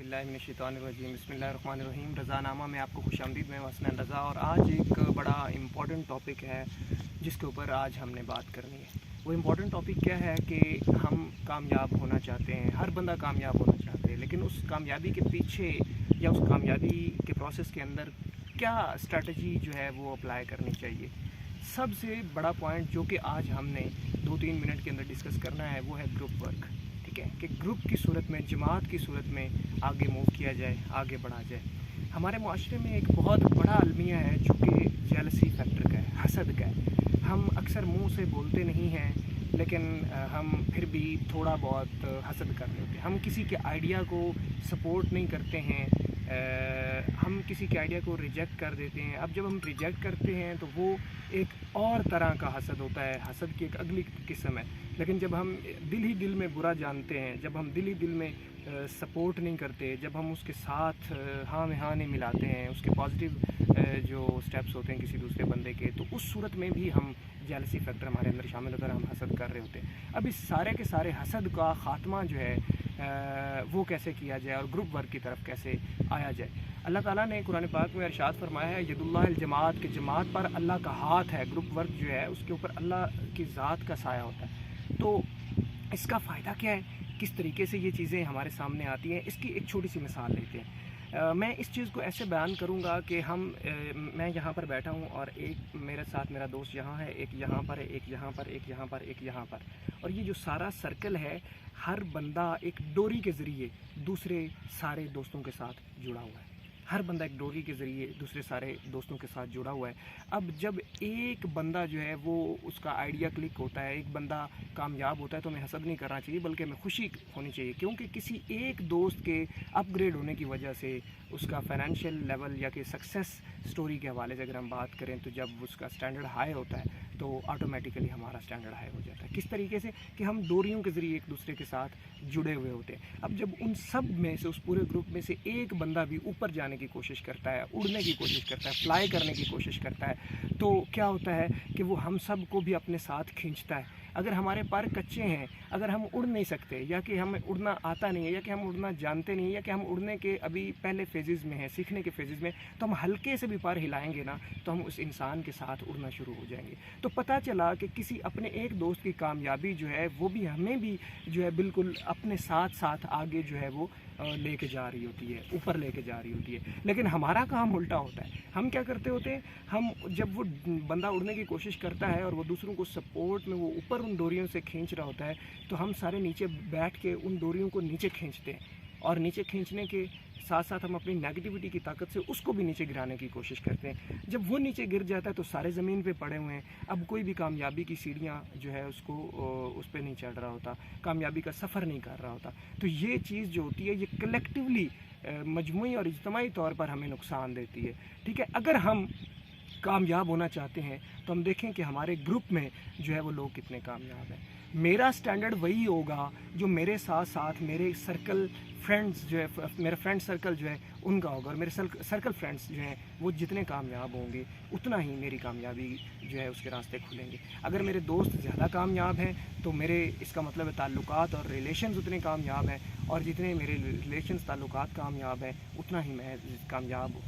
बिल्लाहि मिनश्शैतानिर्रजीम बिस्मिल्लाहिर्रहमानिर्रहीम। रज़ा नामा में आपको खुश आमदीद। मैं हसनैन रज़ा और आज एक बड़ा इम्पॉर्टेंट टॉपिक है जिसके ऊपर आज हमने बात करनी है। वो इम्पॉर्टेंट टॉपिक क्या है कि हम कामयाब होना चाहते हैं, हर बंदा कामयाब होना चाहते हैं, लेकिन उस कामयाबी के पीछे या उस कामयाबी के प्रोसेस के अंदर क्या स्ट्रैटेजी जो है वो अप्लाई करनी चाहिए। सबसे बड़ा पॉइंट जो कि आज हमने 2-3 मिनट के अंदर डिस्कस करना है वो है ग्रुप वर्क। ठीक है कि ग्रुप की सूरत में, जमात की सूरत में आगे मूव किया जाए, आगे बढ़ा जाए। हमारे माशरे में एक बहुत बड़ा अलमिया है जो कि जेलसी फैक्टर का है, हसद का है। हम अक्सर मुंह से बोलते नहीं हैं लेकिन हम फिर भी थोड़ा बहुत हसद कर रहे होते हैं। हम किसी के आइडिया को सपोर्ट नहीं करते हैं, हम किसी के आइडिया को रिजेक्ट कर देते हैं। अब जब हम रिजेक्ट करते हैं तो वो एक और तरह का हसद होता है, हसद की एक अगली किस्म है। लेकिन जब हम दिल ही दिल में बुरा जानते हैं, जब हम दिल ही दिल में सपोर्ट नहीं करते, जब हम उसके साथ हाँ में हाँ नहीं मिलाते हैं, उसके पॉजिटिव जो स्टेप्स होते हैं किसी दूसरे बंदे के, तो उस सूरत में भी हम जेलसी फैक्टर हमारे अंदर शामिल होकर हम हसद कर रहे होते हैं। अब इस सारे के सारे हसद का ख़ात्मा जो है वो कैसे किया जाए और ग्रुप वर्क की तरफ कैसे आया जाए। अल्लाह ताला ने कुरान पाक में इरशाद फरमाया है यदुल्लाहिल जमात, के जमात पर अल्लाह का हाथ है। ग्रुप वर्क जो है उसके ऊपर अल्लाह की ज़ात का साया होता है। तो इसका फ़ायदा क्या है, किस तरीके से ये चीज़ें हमारे सामने आती हैं, इसकी एक छोटी सी मिसाल लेते हैं। मैं इस चीज़ को ऐसे बयान करूँगा कि मैं यहाँ पर बैठा हूँ और एक मेरे साथ मेरा दोस्त यहाँ है, एक यहाँ पर है, एक यहाँ पर, एक यहाँ पर, एक यहाँ पर, और ये जो सारा सर्कल है, हर बंदा एक डोरी के ज़रिए दूसरे सारे दोस्तों के साथ जुड़ा हुआ है। हर बंदा एक डोरी के ज़रिए दूसरे सारे दोस्तों के साथ जुड़ा हुआ है। अब जब एक बंदा जो है वो उसका आइडिया क्लिक होता है, एक बंदा कामयाब होता है, तो हमें हसद नहीं करना चाहिए बल्कि हमें खुशी होनी चाहिए, क्योंकि किसी एक दोस्त के अपग्रेड होने की वजह से उसका फाइनेंशियल लेवल या कि सक्सेस स्टोरी के हवाले से अगर हम बात करें तो जब उसका स्टैंडर्ड हाई होता है तो ऑटोमेटिकली हमारा स्टैंडर्ड हाई हो जाता है। किस तरीके से कि हम डोरियों के ज़रिए एक दूसरे के साथ जुड़े हुए होते हैं। अब जब उन सब में से, उस पूरे ग्रुप में से एक बंदा भी ऊपर जाने की कोशिश करता है, उड़ने की कोशिश करता है, फ्लाई करने की कोशिश करता है, तो क्या होता है कि वो हम सब को भी अपने साथ खींचता है। अगर हमारे पैर कच्चे हैं, अगर हम उड़ नहीं सकते, या कि हमें उड़ना आता नहीं है, या कि हम उड़ना जानते नहीं, या कि हम उड़ने के अभी पहले फेजेस में हैं, सीखने के फेजेस में, तो हम हल्के से भी पैर हिलाएंगे ना तो हम उस इंसान के साथ उड़ना शुरू हो जाएंगे। तो पता चला कि किसी अपने एक दोस्त की कामयाबी जो है वो भी हमें भी जो है बिल्कुल अपने साथ साथ आगे जो है वो लेके जा रही होती है, ऊपर लेके जा रही होती है। लेकिन हमारा काम उल्टा होता है। हम क्या करते होते हैं, हम जब वो बंदा उड़ने की कोशिश करता है और वो दूसरों को सपोर्ट में वो ऊपर उन डोरियों से खींच रहा होता है, तो हम सारे नीचे बैठ के उन डोरियों को नीचे खींचते हैं, और नीचे खींचने के साथ साथ हम अपनी नेगेटिविटी की ताकत से उसको भी नीचे गिराने की कोशिश करते हैं। जब वो नीचे गिर जाता है तो सारे ज़मीन पे पड़े हुए हैं। अब कोई भी कामयाबी की सीढ़ियाँ जो है उसको उस पर नहीं चढ़ रहा होता, कामयाबी का सफ़र नहीं कर रहा होता। तो ये चीज़ जो होती है ये कलेक्टिवली मजमूई और इज्तिमाई तौर पर हमें नुकसान देती है। ठीक है, अगर हम कामयाब होना चाहते हैं तो हम देखें कि हमारे ग्रुप में जो है वो लोग कितने कामयाब हैं। मेरा स्टैंडर्ड वही होगा जो मेरे साथ साथ मेरे सर्कल फ्रेंड्स जो है, मेरा फ्रेंड सर्कल जो है उनका होगा, और मेरे सर्कल फ्रेंड्स जो हैं वो जितने कामयाब होंगे उतना ही मेरी कामयाबी जो है उसके रास्ते खुलेंगे। अगर मेरे दोस्त ज़्यादा कामयाब हैं तो मेरे इसका मतलब है ताल्लुकात और रिलेशंस उतने कामयाब हैं, और जितने मेरे रिलेशंस ताल्लुकात कामयाब हैं उतना ही मैं कामयाब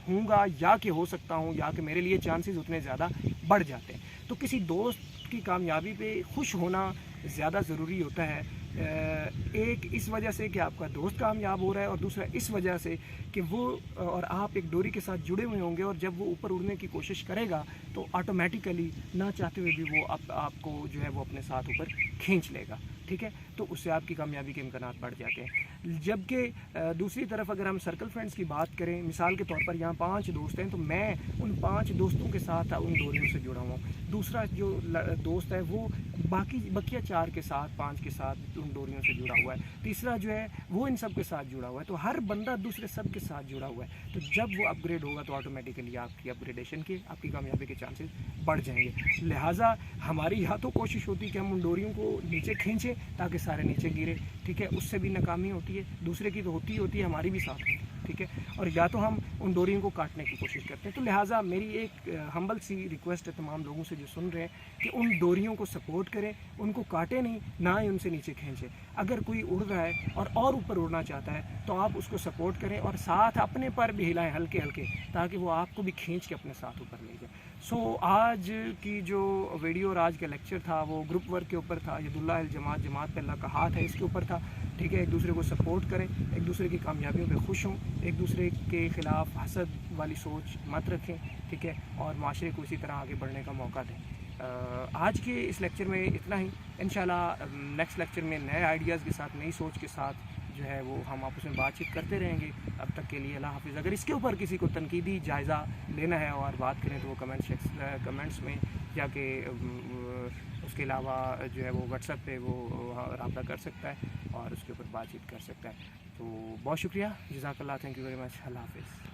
हूँगा, या कि हो सकता हूँ, या कि मेरे लिए चांसेस उतने ज़्यादा बढ़ जाते हैं। तो किसी दोस्त की कामयाबी पे खुश होना ज़्यादा ज़रूरी होता है। एक इस वजह से कि आपका दोस्त कामयाब हो रहा है, और दूसरा इस वजह से कि वो और आप एक डोरी के साथ जुड़े हुए होंगे, और जब वो ऊपर उड़ने की कोशिश करेगा तो ऑटोमेटिकली ना चाहते हुए भी वो आपको जो है वो अपने साथ ऊपर खींच लेगा। ठीक है, तो उससे आपकी कामयाबी के इम्कानात बढ़ जाते हैं। जबकि दूसरी तरफ अगर हम सर्कल फ्रेंड्स की बात करें, मिसाल के तौर पर यहाँ 5 दोस्त हैं, तो मैं उन 5 दोस्तों के साथ उन डोरियों से जुड़ा हुआ हूँ। दूसरा जो दोस्त है वो बकिया 4 के साथ, 5 के साथ उन डोरियों से जुड़ा हुआ है। तीसरा जो है वो इन सब के साथ जुड़ा हुआ है। तो हर बंदा दूसरे सब के साथ जुड़ा हुआ है। तो जब वो अपग्रेड होगा तो ऑटोमेटिकली आपकी अपग्रेडेशन के, आपकी कामयाबी के चांसेस बढ़ जाएंगे। लिहाजा हमारी यहाँ तो कोशिश होती है कि हम उन डोरियों को नीचे खींचें ताकि सारे नीचे गिरे। ठीक है, उससे भी नाकामी होती है, दूसरे की तो होती है, हमारी भी साथ होती है। ٹھیک ہے، اور یا تو ہم ان ڈوریوں کو کاٹنے کی کوشش کرتے ہیں. تو لہٰذا میری ایک ہمبل سی ریکویسٹ ہے تمام لوگوں سے جو سن رہے ہیں کہ ان ڈوریوں کو سپورٹ کریں، ان کو کاٹیں نہیں، نہ ہی ان سے نیچے کھینچیں. اگر کوئی اڑ رہا ہے اور اوپر اڑنا چاہتا ہے تو آپ اس کو سپورٹ کریں اور ساتھ اپنے پر بھی ہلائیں ہلکے ہلکے، تاکہ وہ آپ کو بھی کھینچ کے اپنے ساتھ اوپر لے جائے. آج کی جو ویڈیو اور آج کا لیکچر تھا وہ گروپ ورک کے اوپر تھا. ید اللہ الجماعت، جماعت پہ اللہ کا ہاتھ ہے، اس کے اوپر تھا. ٹھیک ہے، ایک دوسرے کو سپورٹ کریں، ایک دوسرے کی کامیابیوں پہ خوش ہوں، ایک دوسرے کے خلاف حسد والی سوچ مت رکھیں. ٹھیک ہے، اور معاشرے کو اسی طرح آگے بڑھنے کا موقع دیں. آج کے اس لیکچر میں اتنا ہی. انشاءاللہ نیکسٹ لیکچر میں نئے آئیڈیاز کے ساتھ، نئی سوچ کے ساتھ جو ہے وہ ہم آپس میں بات چیت کرتے رہیں گے. اب تک کے لیے اللہ حافظ. اگر اس کے اوپر کسی کو تنقیدی جائزہ لینا ہے اور بات کریں تو وہ کمنٹس میں، یا کہ اس کے علاوہ جو ہے وہ واٹس ایپ پہ وہ رابطہ کر سکتا ہے اور اس کے اوپر بات چیت کر سکتا ہے. تو بہت شکریہ، جزاک اللہ، تھینک یو ویری مچ. اللہ حافظ.